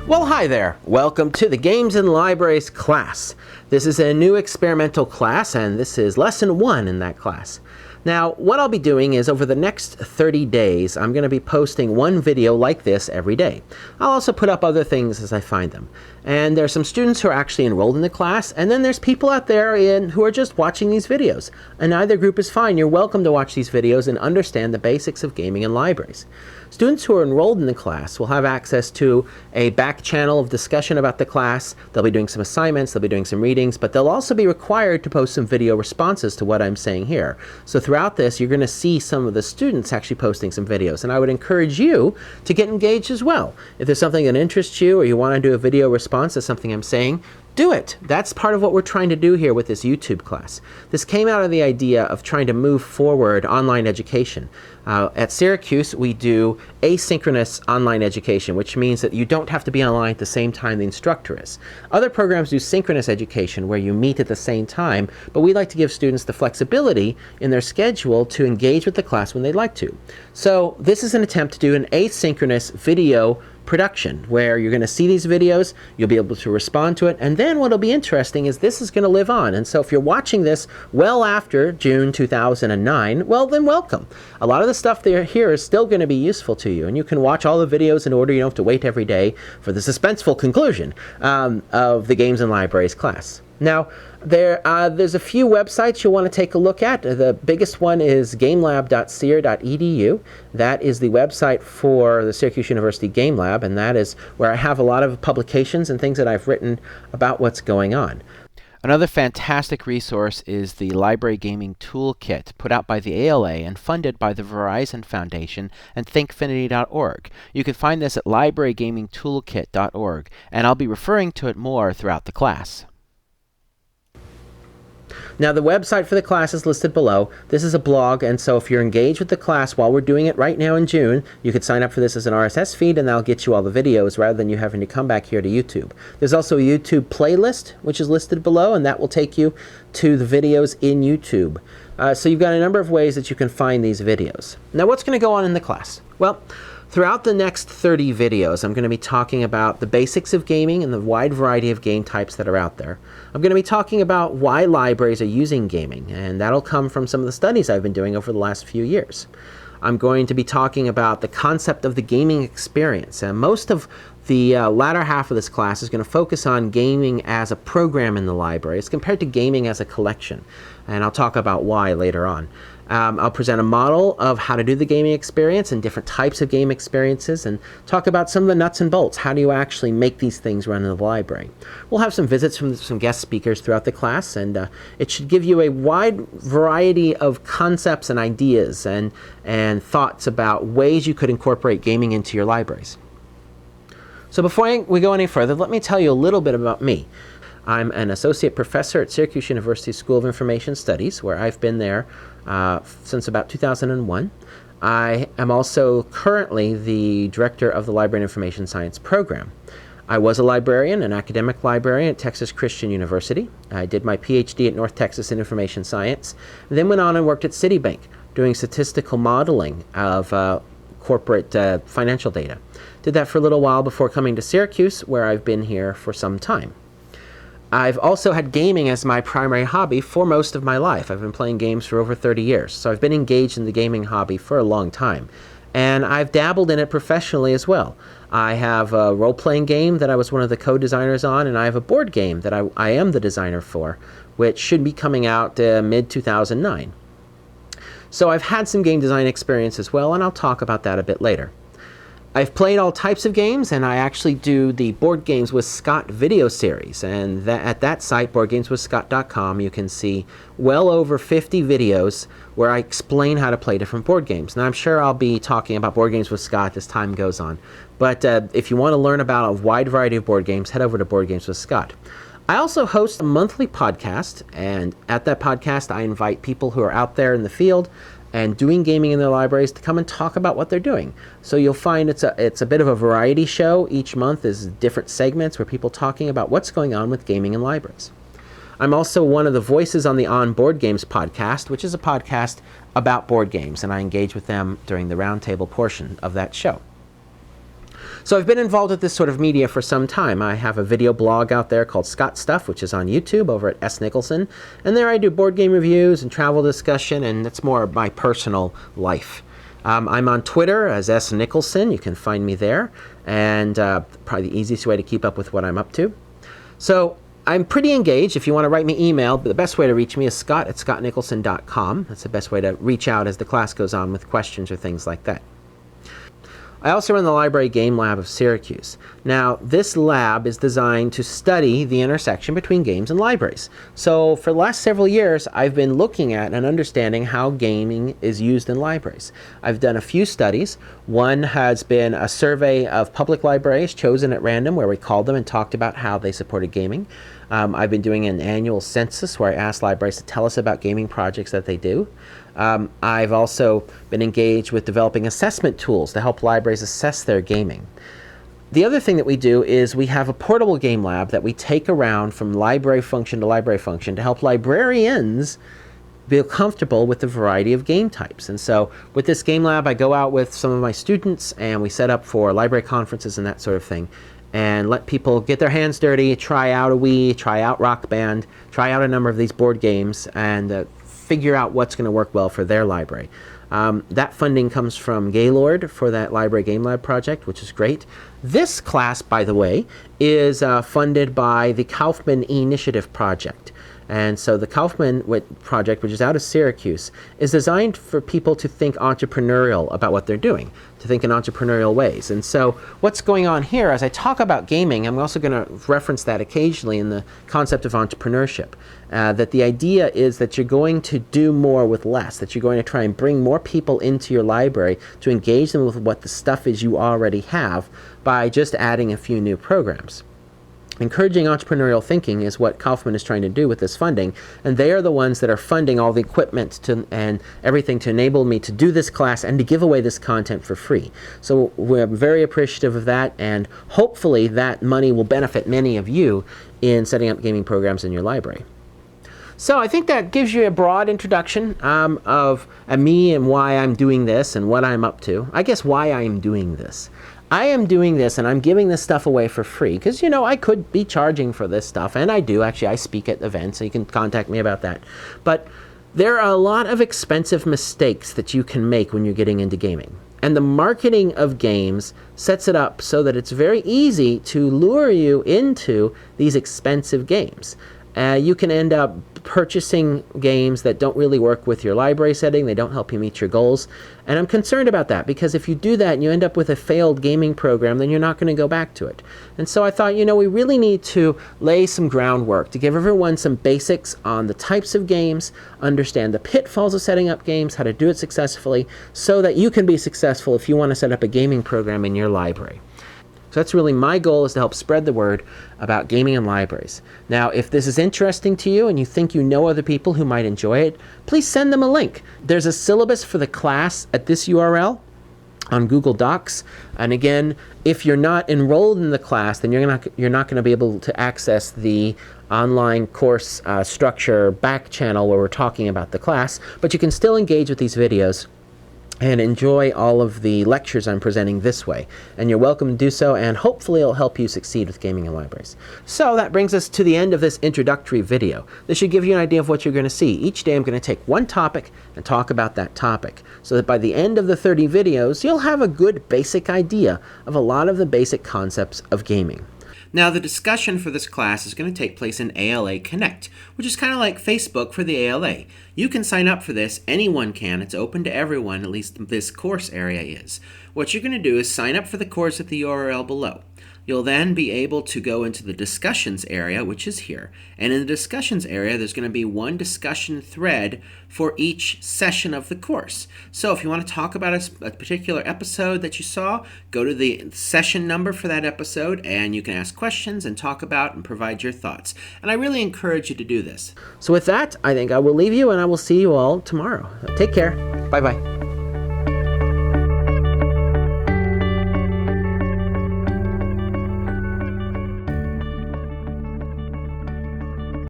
Well, hi there. Welcome to the Games and Libraries class. This is a new experimental class, and this is lesson 1 in that class. Now, what I'll be doing is over the next 30 days, I'm going to be posting one video like this every day. I'll also put up other things as I find them. And there's some students who are actually enrolled in the class, and then there's people out there who are just watching these videos. And either group is fine. You're welcome to watch these videos and understand the basics of gaming and libraries. Students who are enrolled in the class will have access to a back channel of discussion about the class. They'll be doing some assignments, they'll be doing some readings, but they'll also be required to post some video responses to what I'm saying here. So throughout this, you're going to see some of the students actually posting some videos, and I would encourage you to get engaged as well. If there's something that interests you or you want to do a video response to something I'm saying, do it. That's part of what we're trying to do here with this YouTube class. This came out of the idea of trying to move forward online education. At Syracuse, we do asynchronous online education, which means that you don't have to be online at the same time the instructor is. Other programs do synchronous education, where you meet at the same time, but we like to give students the flexibility in their schedule to engage with the class when they'd like to. So this is an attempt to do an asynchronous video production, where you're going to see these videos, you'll be able to respond to it, and then what'll be interesting is this is going to live on. And so if you're watching this well after June 2009, well then welcome. A lot of the stuff here is still going to be useful to you, and you can watch all the videos in order. You don't have to wait every day for the suspenseful conclusion of the Games and Libraries class. Now, there's a few websites you'll want to take a look at. The biggest one is gamelab.syr.edu. That is the website for the Syracuse University Game Lab, and that is where I have a lot of publications and things that I've written about what's going on. Another fantastic resource is the Library Gaming Toolkit, put out by the ALA and funded by the Verizon Foundation and thinkfinity.org. You can find this at librarygamingtoolkit.org, and I'll be referring to it more throughout the class. Now, the website for the class is listed below. This is a blog, and so if you're engaged with the class while we're doing it right now in June, you could sign up for this as an RSS feed, and that'll get you all the videos rather than you having to come back here to YouTube. There's also a YouTube playlist, which is listed below, and that will take you to the videos in YouTube. So you've got a number of ways that you can find these videos. Now, what's going to go on in the class? Well, throughout the next 30 videos, I'm going to be talking about the basics of gaming and the wide variety of game types that are out there. I'm going to be talking about why libraries are using gaming, and that'll come from some of the studies I've been doing over the last few years. I'm going to be talking about the concept of the gaming experience, and most of the latter half of this class is going to focus on gaming as a program in the library as compared to gaming as a collection, and I'll talk about why later on. I'll present a model of how to do the gaming experience and different types of game experiences, and talk about some of the nuts and bolts. How do you actually make these things run in the library? We'll have some visits from some guest speakers throughout the class, and it should give you a wide variety of concepts and ideas and thoughts about ways you could incorporate gaming into your libraries. So before we go any further, let me tell you a little bit about me. I'm an associate professor at Syracuse University School of Information Studies, where I've been there since about 2001. I am also currently the director of the Library and Information Science program. I was a librarian, an academic librarian at Texas Christian University. I did my PhD at North Texas in Information Science, and then went on and worked at Citibank doing statistical modeling of corporate financial data. Did that for a little while before coming to Syracuse, where I've been here for some time. I've also had gaming as my primary hobby for most of my life. I've been playing games for over 30 years, so I've been engaged in the gaming hobby for a long time. And I've dabbled in it professionally as well. I have a role-playing game that I was one of the co-designers on, and I have a board game that I am the designer for, which should be coming out mid-2009. So I've had some game design experience as well, and I'll talk about that a bit later. I've played all types of games, and I actually do the Board Games with Scott video series, and at that site, boardgameswithscott.com, you can see well over 50 videos where I explain how to play different board games. Now, I'm sure I'll be talking about Board Games with Scott as time goes on, but if you want to learn about a wide variety of board games, head over to Board Games with Scott. I also host a monthly podcast, and at that podcast, I invite people who are out there in the field and doing gaming in their libraries to come and talk about what they're doing. So you'll find it's a bit of a variety show. Each month is different segments where people talking about what's going on with gaming in libraries. I'm also one of the voices on the On Board Games podcast, which is a podcast about board games, and I engage with them during the roundtable portion of that show. So I've been involved with this sort of media for some time. I have a video blog out there called Scott Stuff, which is on YouTube over at S. Nicholson. And there I do board game reviews and travel discussion, and that's more of my personal life. I'm on Twitter as S. Nicholson. You can find me there. And probably the easiest way to keep up with what I'm up to. So I'm pretty engaged. If you want to write me email, but the best way to reach me is scott@scottnicholson.com. That's the best way to reach out as the class goes on with questions or things like that. I also run the Library Game Lab of Syracuse. Now, this lab is designed to study the intersection between games and libraries. So for the last several years, I've been looking at and understanding how gaming is used in libraries. I've done a few studies. One has been a survey of public libraries chosen at random where we called them and talked about how they supported gaming. I've been doing an annual census where I ask libraries to tell us about gaming projects that they do. I've also been engaged with developing assessment tools to help libraries assess their gaming. The other thing that we do is we have a portable game lab that we take around from library function to library function to help librarians feel comfortable with the variety of game types. And so with this game lab, I go out with some of my students and we set up for library conferences and that sort of thing, and let people get their hands dirty, try out a Wii, try out Rock Band, try out a number of these board games, and figure out what's going to work well for their library. That funding comes from Gaylord for that Library Game Lab project, which is great. This class, by the way, is funded by the Kaufman Initiative Project. And so the Kaufman project, which is out of Syracuse, is designed for people to think entrepreneurial about what they're doing, to think in entrepreneurial ways. And so what's going on here, as I talk about gaming, I'm also going to reference that occasionally in the concept of entrepreneurship, that the idea is that you're going to do more with less, that you're going to try and bring more people into your library to engage them with what the stuff is you already have by just adding a few new programs. Encouraging entrepreneurial thinking is what Kaufman is trying to do with this funding, and they are the ones that are funding all the equipment and everything to enable me to do this class and to give away this content for free. So we're very appreciative of that, and hopefully that money will benefit many of you in setting up gaming programs in your library. So I think that gives you a broad introduction of me and why I'm doing this and what I'm up to. I guess why I'm doing this. I am doing this and I'm giving this stuff away for free because, you know, I could be charging for this stuff, and I do. Actually, I speak at events, so you can contact me about that. But there are a lot of expensive mistakes that you can make when you're getting into gaming. And the marketing of games sets it up so that it's very easy to lure you into these expensive games. You can end up purchasing games that don't really work with your library setting. They don't help you meet your goals. And I'm concerned about that, because if you do that and you end up with a failed gaming program, then you're not going to go back to it. And so I thought, you know, we really need to lay some groundwork to give everyone some basics on the types of games, understand the pitfalls of setting up games, how to do it successfully, so that you can be successful if you want to set up a gaming program in your library. So that's really my goal, is to help spread the word about gaming in libraries. Now, if this is interesting to you and you think you know other people who might enjoy it, please send them a link. There's a syllabus for the class at this URL on Google Docs. And again, if you're not enrolled in the class, then you're not going to be able to access the online course structure back channel where we're talking about the class, but you can still engage with these videos and enjoy all of the lectures I'm presenting this way. And you're welcome to do so, and hopefully it'll help you succeed with gaming in libraries. So that brings us to the end of this introductory video. This should give you an idea of what you're going to see. Each day I'm going to take one topic and talk about that topic, so that by the end of the 30 videos, you'll have a good basic idea of a lot of the basic concepts of gaming. Now, the discussion for this class is going to take place in ALA Connect, which is kind of like Facebook for the ALA. You can sign up for this. Anyone can. It's open to everyone, at least this course area is. What you're going to do is sign up for the course at the URL below. You'll then be able to go into the discussions area, which is here. And in the discussions area, there's going to be one discussion thread for each session of the course. So if you want to talk about a particular episode that you saw, go to the session number for that episode, and you can ask questions and talk about and provide your thoughts. And I really encourage you to do this. So with that, I think I will leave you, and I will see you all tomorrow. Take care. Bye-bye.